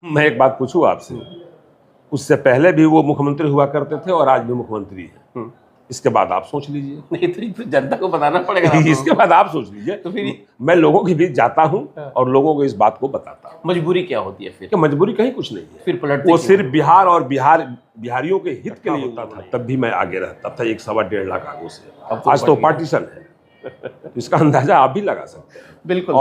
मैं एक बात पूछूं आपसे, उससे पहले भी वो मुख्यमंत्री हुआ करते थे और आज भी मुख्यमंत्री हैं। इसके बाद आप सोच लीजिए। नहीं तो ये तो जनता को बताना पड़ेगा ना आप इसके बाद आप सोच लीजिए। तो फिर मैं लोगों के बीच जाता हूं और लोगों को इस बात को बताता हूं। मजबूरी क्या होती है फिर? कि मजबूरी कहीं कुछ नहीं है, फिर पलटते वो क्यों? सिर्फ बिहार और बिहारियों के हित के लिए होता था। तब भी मैं आगे रहता था 1 सवा 1.5 लाख आगू से। आज तो पार्टीशन है, तो इसका अंदाजा आप भी लगा सकते हैं। बिल्कुल।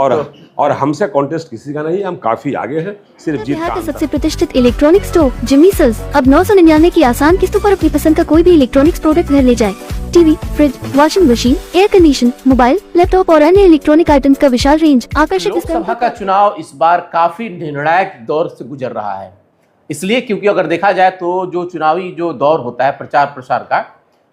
और हमसे कॉन्टेस्ट किसी का नहीं, हम काफी आगे हैं, सिर्फ जीत बिहार का का अंतर। सबसे प्रतिष्ठित इलेक्ट्रॉनिक स्टोर जिमी सेल्स अब 999 की आसान किस्तों पर अपनी पसंद का कोई भी इलेक्ट्रॉनिक्स प्रोडक्ट घर ले जाए। TV, fridge, washing machine, air condition, mobile, laptop और अन्य इलेक्ट्रॉनिक आइटम्स का विशाल रेंज, आकर्षक लोकसभा का चुनाव इस बार काफी निर्णायक दौर से गुजर रहा है, इसलिए क्योंकि अगर देखा जाए तो जो चुनावी जो दौर होता है प्रचार प्रसार का,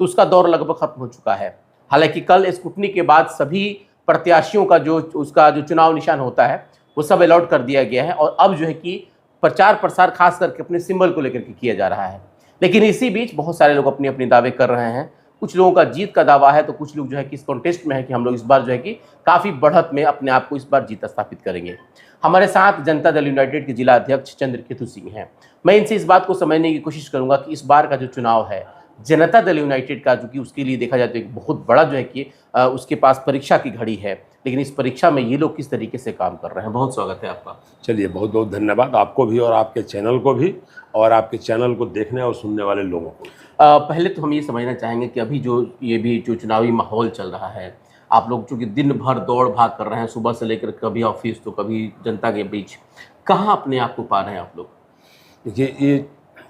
तो उसका दौर लगभग खत्म हो चुका है। हालांकि कल स्क्रूटनी के बाद सभी प्रत्याशियों का उसका जो चुनाव निशान होता है वो सब अलॉट कर दिया गया है और अब जो है कि प्रचार प्रसार खास करके अपने सिंबल को लेकर के किया जा रहा है। लेकिन इसी बीच बहुत सारे लोग अपनी अपनी दावे कर रहे हैं। कुछ लोगों का जीत का दावा है तो कुछ लोग जो है कि इस कॉन्टेस्ट में है कि हम लोग इस बार जो है कि काफ़ी बढ़त में अपने आप को इस बार जीत स्थापित करेंगे। हमारे साथ जनता दल यूनाइटेड के जिला अध्यक्ष चंद्रकेतु सिंह हैं। मैं इनसे इस बात को समझने की कोशिश करूंगा कि इस बार का जो चुनाव है जनता दल यूनाइटेड का, जो कि उसके लिए देखा जाए तो एक बहुत बड़ा जो है कि उसके पास परीक्षा की घड़ी है, लेकिन इस परीक्षा में ये लोग किस तरीके से काम कर रहे हैं। बहुत स्वागत है आपका। चलिए, बहुत बहुत धन्यवाद आपको भी और आपके चैनल को भी और आपके चैनल को देखने और सुनने वाले लोगों को। पहले तो हम ये समझना चाहेंगे कि अभी जो ये भी जो चुनावी माहौल चल रहा है, आप लोग चूँकि दिन भर दौड़ भाग कर रहे हैं, सुबह से लेकर कभी ऑफिस तो कभी जनता के बीच, कहाँ अपने आप को पा रहे हैं आप लोग? देखिए, ये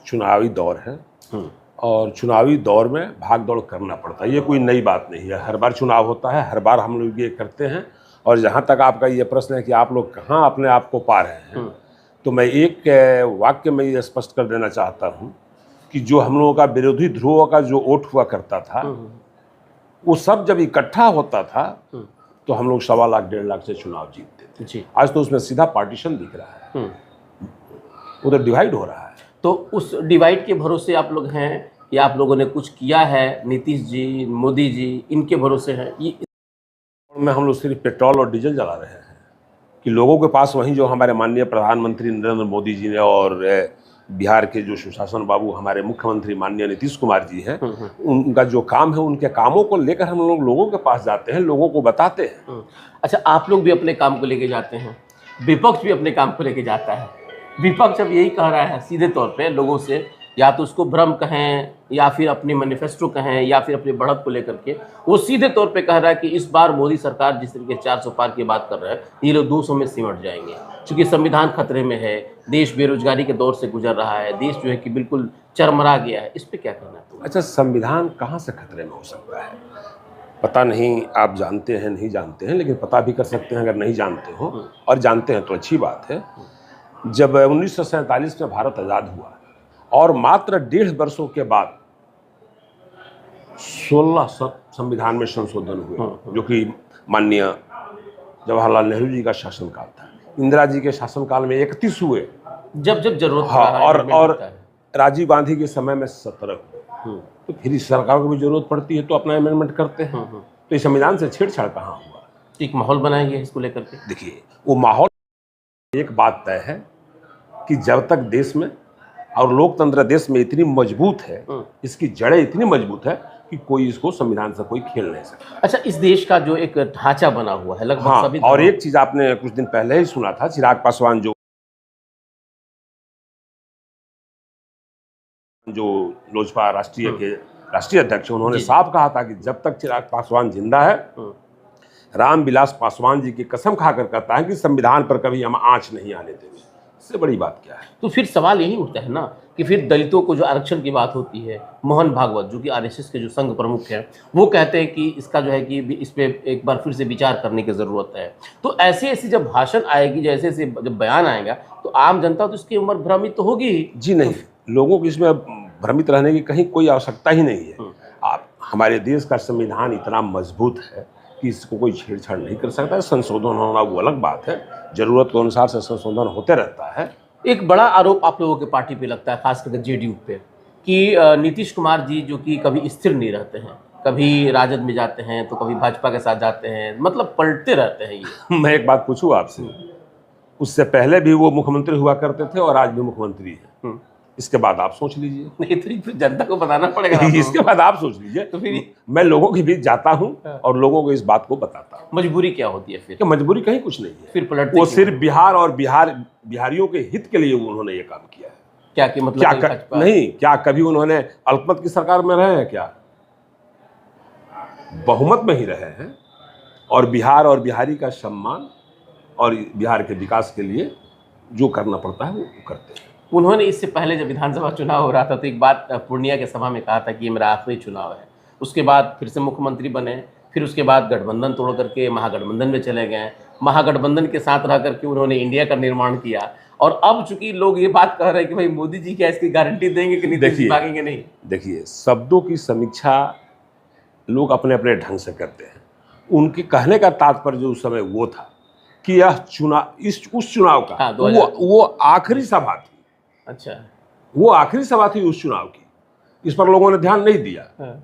चुनावी दौर है और चुनावी दौर में भाग दौड़ करना पड़ता है। ये कोई नई बात नहीं है, हर बार चुनाव होता है, हर बार हम लोग ये करते हैं। और जहाँ तक आपका ये प्रश्न है कि आप लोग कहाँ अपने आप को पा रहे हैं, तो मैं एक वाक्य में ये स्पष्ट कर देना चाहता हूँ कि जो हम लोगों का विरोधी ध्रुव का जो वोट हुआ करता था, वो सब जब इकट्ठा होता था तो हम लोग 1.25 लाख 1.5 लाख से चुनाव जीतते थे। आज तो उसमें सीधा पार्टीशन दिख रहा है, उधर डिवाइड हो रहा है। तो उस डिवाइड के भरोसे आप लोग हैं या आप लोगों ने कुछ किया है? नीतीश जी, मोदी जी, इनके भरोसे हैं ये? में हम लोग सिर्फ पेट्रोल और डीजल जला रहे हैं कि लोगों के पास वहीं जो हमारे माननीय प्रधानमंत्री नरेंद्र मोदी जी ने और बिहार के जो सुशासन बाबू हमारे मुख्यमंत्री माननीय नीतीश कुमार जी हैं, उनका जो काम है, उनके कामों को लेकर हम लोग लोगों के पास जाते हैं, लोगों को बताते हैं। अच्छा, आप लोग भी अपने काम को लेके जाते हैं, विपक्ष भी अपने काम को लेके जाता है। विपक्ष अब यही कह रहा है सीधे तौर पे लोगों से, या तो उसको भ्रम कहें या फिर अपनी मैनिफेस्टो कहें या फिर अपनी बढ़त को लेकर के, वो सीधे तौर पे कह रहा है कि इस बार मोदी सरकार जिस तरीके 400 पार की बात कर रहा है, ये लोग 200 में सिमट जाएंगे, क्योंकि संविधान खतरे में है, देश बेरोजगारी के दौर से गुजर रहा है, देश जो है कि बिल्कुल चरमरा गया है। इस पर क्या कहना है? अच्छा, संविधान कहाँ से खतरे में हो सकता है? पता नहीं आप जानते हैं नहीं जानते हैं, लेकिन पता भी कर सकते हैं अगर नहीं जानते हो, और जानते हैं तो अच्छी बात है। जब 1947 में भारत आज़ाद हुआ और मात्र 1.5 वर्षों के बाद 16 संविधान में संशोधन हुए, जो कि माननीय जवाहरलाल नेहरू जी का शासनकाल था। इंदिरा जी के शासनकाल में 31 हुए, जब जरूरत और राजीव गांधी के समय में 17 हुए। तो फिर इस सरकार को भी जरूरत पड़ती है तो अपना अमेंडमेंट करते हैं। तो इस संविधान से छेड़छाड़ कहाँ हुआ? एक माहौल बनाएंगे इसको लेकर के। देखिए, वो माहौल, एक बात तय है कि जब तक देश में और लोकतंत्र देश में इतनी मजबूत है, इसकी जड़ें इतनी मजबूत है कि कोई इसको संविधान से कोई खेल नहीं सकता। अच्छा, इस देश का जो एक ढांचा बना हुआ है लगभग सभी, और एक चीज आपने कुछ दिन पहले ही सुना था, चिराग पासवान जो लोजपा राष्ट्रीय के राष्ट्रीय अध्यक्ष, उन्होंने साफ कहा था कि जब तक चिराग पासवान जिंदा है, रामविलास पासवान जी की कसम खाकर कहता है कि संविधान पर कभी हम आंच नहीं आने देंगे। इससे बड़ी बात क्या है? तो फिर सवाल यही उठता है ना कि फिर दलितों को जो आरक्षण की बात होती है, मोहन भागवत जो कि आरएसएस के जो संघ प्रमुख हैं, वो कहते हैं कि इसका जो है कि इस पे एक बार फिर से विचार करने की ज़रूरत है। तो ऐसी जब भाषण आएगी, जैसे जब बयान आएगा, तो आम जनता तो इसकी उम्र भ्रमित तो होगी ही। जी नहीं, लोगों को इसमें भ्रमित रहने की कहीं कोई आवश्यकता ही नहीं है। आप, हमारे देश का संविधान इतना मजबूत है कि इसको कोई छेड़छाड़ नहीं कर सकता है। संशोधन होना वो अलग बात है, जरूरत के अनुसार से संशोधन होते रहता है। एक बड़ा आरोप आप लोगों के पार्टी पे लगता है, खास करके जेडीयू पे, कि नीतीश कुमार जी जो कि कभी स्थिर नहीं रहते हैं, कभी राजद में जाते हैं तो कभी भाजपा के साथ जाते हैं, मतलब पलटते रहते हैं ये। मैं एक बात पूछूं आपसे, उससे पहले भी वो मुख्यमंत्री हुआ करते थे और आज भी मुख्यमंत्री हैं। इसके बाद आप सोच लीजिए। नहीं तो फिर जनता को बताना पड़ेगा आपको। इसके बाद आप सोच लीजिए। तो फिर मैं लोगों के बीच जाता हूं और लोगों को इस बात को बताता हूं मजबूरी क्या होती है फिर? कि मजबूरी कहीं कुछ नहीं है। फिर पलटते वो क्यों? सिर्फ बिहार और बिहारियों के हित के लिए उन्होंने ये काम किया है। क्या कि मतलब क्या कहीं भाजपा- नहीं, क्या कभी उन्होंने अल्पमत की सरकार में रहे हैं? क्या बहुमत में ही रहे हैं और बिहार और बिहारी का सम्मान और बिहार के विकास के लिए जो करना पड़ता है वो करते हैं। उन्होंने इससे पहले जब विधानसभा चुनाव हो रहा था तो एक बात पूर्णिया के सभा में कहा था कि ये मेरा आखिरी चुनाव है। उसके बाद फिर से मुख्यमंत्री बने, फिर उसके बाद गठबंधन तोड़ करके महागठबंधन में चले गए। महागठबंधन के साथ रह करके उन्होंने इंडिया का निर्माण किया और अब चूंकि लोग ये बात कह रहे हैं कि भाई मोदी जी क्या इसकी गारंटी देंगे कि नीतीश जी भागेंगे नहीं। देखिए, शब्दों की समीक्षा लोग अपने अपने ढंग से करते हैं। उनके कहने का तात्पर्य जो उस समय वो था कि यह चुनाव उस चुनाव का हाँ, 2000 वो आखिरी सभा थी। अच्छा। वो आखिरी सभा थी उस चुनाव की। इस पर लोगों ने ध्यान नहीं दिया। हाँ।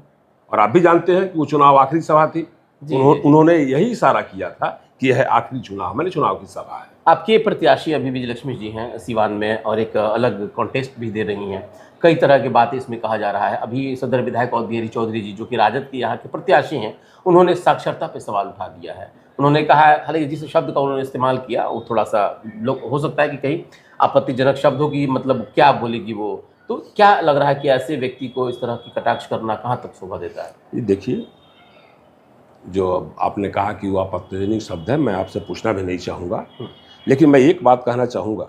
और आप भी जानते हैं कि वो चुनाव आखिरी सभा थी। उन्होंने यही इशारा किया था कि यह आखिरी चुनाव, मैंने चुनाव की सभा है। आपके प्रत्याशी अभी विजयलक्ष्मी जी हैं सीवान में और एक अलग कॉन्टेस्ट भी दे रही हैं। कई तरह की बातें इसमें कहा जा रहा है। अभी सदर विधायक और बिहारी चौधरी जी जो कि राजद के यहाँ के प्रत्याशी हैं, उन्होंने साक्षरता पे सवाल उठा दिया है। उन्होंने कहा है, हालांकि जिस शब्द का उन्होंने इस्तेमाल किया वो थोड़ा सा लोग हो सकता है कि कहीं आपत्तिजनक शब्द हो कि मतलब क्या बोलेगी वो, तो क्या लग रहा है कि ऐसे व्यक्ति को इस तरह की कटाक्ष करना कहाँ तक शोभा देता है? ये देखिए, जो आपने कहा कि वो आपत्तिजनक शब्द है, मैं आपसे पूछना भी नहीं चाहूँगा, लेकिन मैं एक बात कहना चाहूँगा।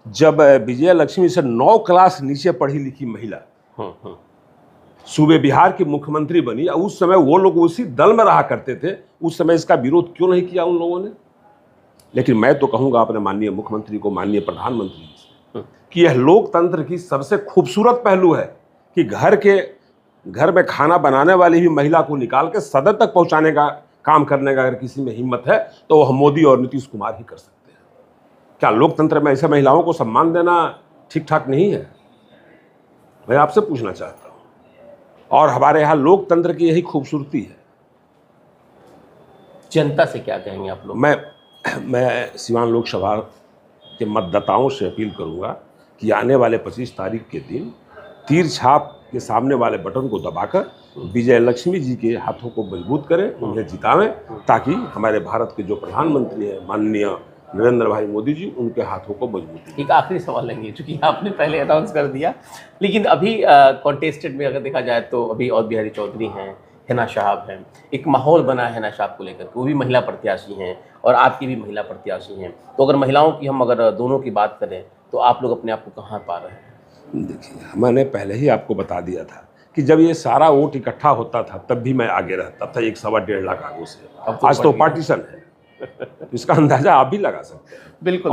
जब विजयलक्ष्मी से 9 क्लास नीचे पढ़ी लिखी महिला सूबे बिहार की मुख्यमंत्री बनी, उस समय वो लोग उसी दल में रहा करते थे, उस समय इसका विरोध क्यों नहीं किया उन लोगों ने? लेकिन मैं तो कहूँगा अपने माननीय मुख्यमंत्री को, माननीय प्रधानमंत्री से, कि यह लोकतंत्र की सबसे खूबसूरत पहलू है कि घर में खाना बनाने वाली भी महिला को निकाल के सदन तक पहुंचाने का काम करने का अगर किसी में हिम्मत है तो वह मोदी और नीतीश कुमार ही कर सकते हैं। क्या लोकतंत्र में ऐसे महिलाओं को सम्मान देना ठीक ठाक नहीं है? मैं आपसे पूछना चाहता हूं। और हमारे यहाँ लोकतंत्र की यही खूबसूरती है। जनता से क्या कहेंगे आप लोग? मैं सिवान लोकसभा के मतदाताओं से अपील करूंगा कि आने वाले 25 तारीख के दिन तीर छाप के सामने वाले बटन को दबाकर विजयलक्ष्मी जी के हाथों को मजबूत करें, उन्हें जितावें, ताकि हमारे भारत के जो प्रधानमंत्री हैं माननीय नरेंद्र भाई मोदी जी, उनके हाथों को मजबूती। एक आखिरी सवाल लेंगे, चूंकि आपने पहले अनाउंस कर दिया, लेकिन अभी कॉन्टेस्टेड में अगर देखा जाए तो अभी और बिहारी चौधरी हैं, हिना साहब हैं, एक माहौल बना है हिना साहब को लेकर, वो भी महिला प्रत्याशी हैं और आपकी भी महिला प्रत्याशी हैं। तो अगर महिलाओं की हम अगर दोनों की बात करें तो आप लोग अपने आप को कहाँ पा रहे हैं? देखिए, मैंने पहले ही आपको बता दिया था कि जब ये सारा वोट इकट्ठा होता था तब भी मैं आगे रहता था 1-1.25 लाख आगों से। आज तो पार्टीशन है, इसका अंदाजा आप भी लगा सकते हैं। बिल्कुल।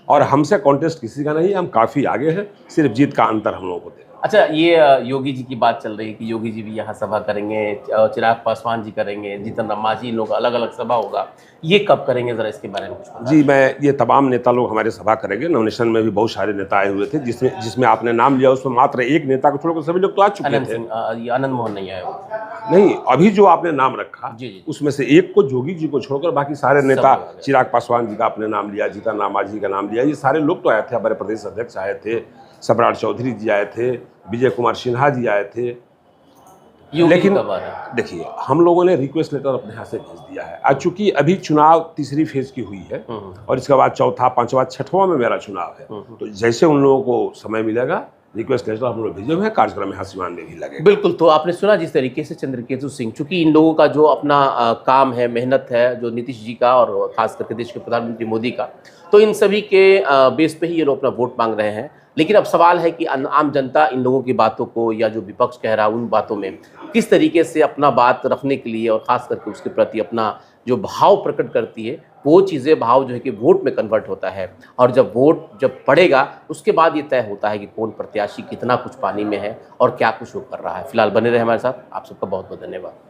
और हमसे कॉन्टेस्ट किसी का नहीं, हम काफ़ी आगे हैं, सिर्फ जीत का अंतर हम लोगों को देगा। अच्छा, ये योगी जी की बात चल रही है कि योगी जी भी यहाँ सभा करेंगे, चिराग पासवान जी करेंगे, जीतन राम मांझी, इन लोग का अलग अलग सभा होगा, ये कब करेंगे? जरा इसके बारे में कुछ बताएं। जी, मैं ये तमाम नेता लोग हमारे सभा करेंगे। नॉमिनेशन में भी बहुत सारे नेता आए हुए थे, जिसमें आपने नाम लिया उसमें मात्र एक नेता को छोड़कर सभी लोग तो आ चुके थे। आनंद मोहन नहीं आए हो? नहीं, अभी जो आपने नाम रखा जी। उसमें से एक को, जोगी जी को छोड़कर बाकी सारे नेता, चिराग पासवान जी का आपने नाम लिया, जीतन राम मांझी का नाम लिया, ये सारे लोग तो आए थे। हमारे प्रदेश अध्यक्ष आए थे, सम्राट चौधरी जी आए थे, विजय कुमार सिन्हा जी आए थे। लेकिन देखिए, हम लोगों ने रिक्वेस्ट लेटर अपने यहाँ से भेज दिया है। आज चूंकि अभी चुनाव तीसरी फेज की हुई है और इसके बाद चौथा, पांचवा, छठवां में मेरा चुनाव है, तो जैसे उन लोगों को समय मिलेगा रिक्वेस्ट लेटर हम लोग भेजे हुए हैं, कार्यक्रम यहाँ सिवान में भी लगेगा। बिल्कुल। तो आपने सुना जिस तरीके से चंद्रकेतु सिंह, चूंकि इन लोगों का जो अपना काम है, मेहनत है, जो नीतीश जी का और खास करके देश के प्रधानमंत्री मोदी का, तो इन सभी के बेस पे ही ये लोग अपना वोट मांग रहे हैं। लेकिन अब सवाल है कि आम जनता इन लोगों की बातों को, या जो विपक्ष कह रहा है उन बातों में किस तरीके से अपना बात रखने के लिए और ख़ास करके उसके प्रति अपना जो भाव प्रकट करती है, वो चीज़ें, भाव जो है कि वोट में कन्वर्ट होता है। और जब वोट जब पड़ेगा उसके बाद ये तय होता है कि कौन प्रत्याशी कितना कुछ पानी में है और क्या कुछ वो कर रहा है। फिलहाल बने रहे हमारे साथ। आप सबका बहुत बहुत धन्यवाद।